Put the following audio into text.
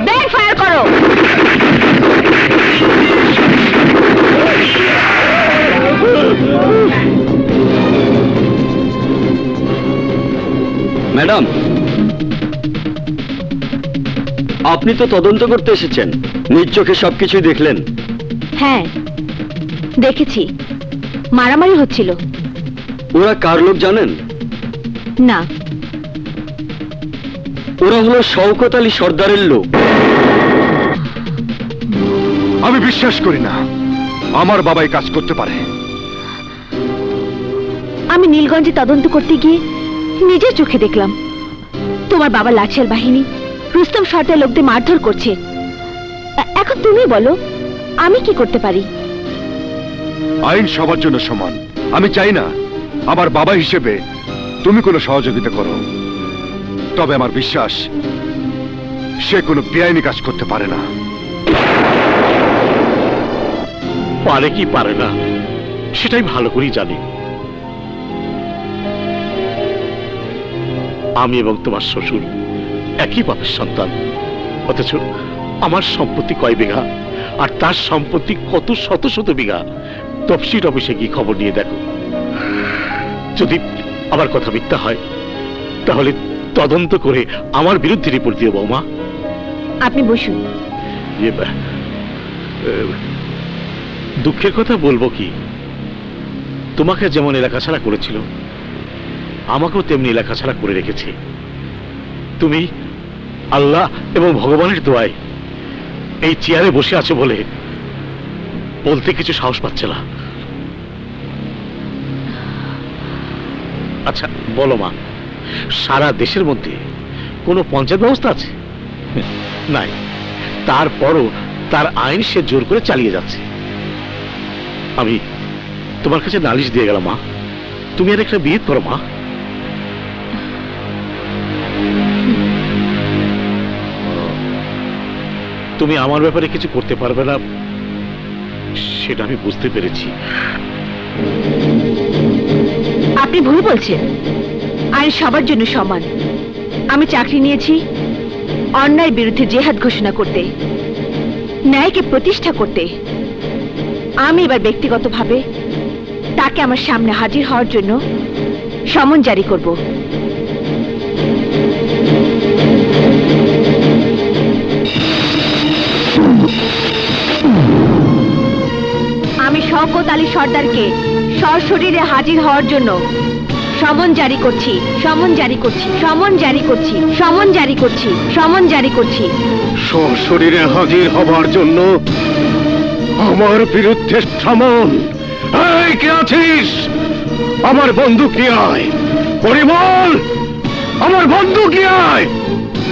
Bag fire করো। Madam, আপনি তো তদন্ত করতে এসেছেন, নিজ চোখে সবকিছুই দেখলেন। হ্যাঁ দেখেছি, মারামারি হচ্ছিল। ওরা কার লোক জানেন? না। ওরা হলো শওকত আলী সর্দারের লোক। আমি বিশ্বাস করি না আমার বাবাই কাজ করতে পারে। আমি নীলগঞ্জে তদন্ত করতে গিয়ে নিজের চোখে দেখলাম তোমার বাবা লাঠিয়াল বাহিনী রুস্তম সর্দার লোকদের মারধর করছে। এখন তুমি বলো আমি কি করতে পারি? আইন সবার জন্য সমান। আমি চাই না আমার বাবা হিসেবে তুমি কোনো সহযোগিতা করো, তবে আমার বিশ্বাস সে কোনো বেআইনি কাজ করতে পারে না। পারে কি পারে না সেটাই ভালো করেই জানি। আমি এবং তোমার শ্বশুর একই বাপের সন্তান, অথচ আমার সম্পত্তি কয় বিঘা আর তার সম্পত্তি কত শত শত বিঘা। তফসিল অফিসে গিয়ে খবর নিয়ে দেখো। যদি আমার কথা মিথ্যা হয় তাহলে তদন্ত করে আমার বিরুদ্ধে রিপোর্ট দিও বৌমা। আপনি বসুন। দুঃখের কথা বলবো কি, তোমাকে যেমন এলাকা ছাড়া করেছিল আমাকেও তেমনি এলাকা ছাড়া করে রেখেছে। তুমি আল্লাহ এবং ভগবানের দোয়ায় এই চেয়ারে বসে আছো বলে বলতে কিছু সাহস পাচ্ছে না। আচ্ছা বলো মা, সারা দেশের মধ্যে কোনো পঞ্চায়েত ব্যবস্থা আছে? নাই। তারপরও তার আইন সে জোর করে চালিয়ে যাচ্ছে। আমি তোমার কাছে নালিশ দিয়ে গেলাম মা, তুমি আর একটা বিয়ে করো মা। তুমি আমার ব্যাপারে কিছু করতে পারবে না সেটা আমি বুঝতে পেরেছি। আপনি ভুল বলছেন। আইন সবার জন্য সমান। আমি চাকরি নিয়েছি অন্যায়ের বিরুদ্ধে জেহাদ ঘোষণা করতে, ন্যায়কে প্রতিষ্ঠা করতে। আমি এবার ব্যক্তিগতভাবে তাকে আমার সামনে হাজির হওয়ার জন্য সমন জারি করব। আমি শওকত আলী সর্দারকে সশরীরে হাজির হওয়ার জন্য সমন জারি করছি, সমন জারি করছি, সমন জারি করছি, সমন জারি করছি, সমন জারি করছি। সশরীরে হাজির হবার জন্য আমার বিরুদ্ধে সমন। এই কে আছিস? আমার বন্ধু কি আয়? পরিমল, আমার বন্ধু কি আয়?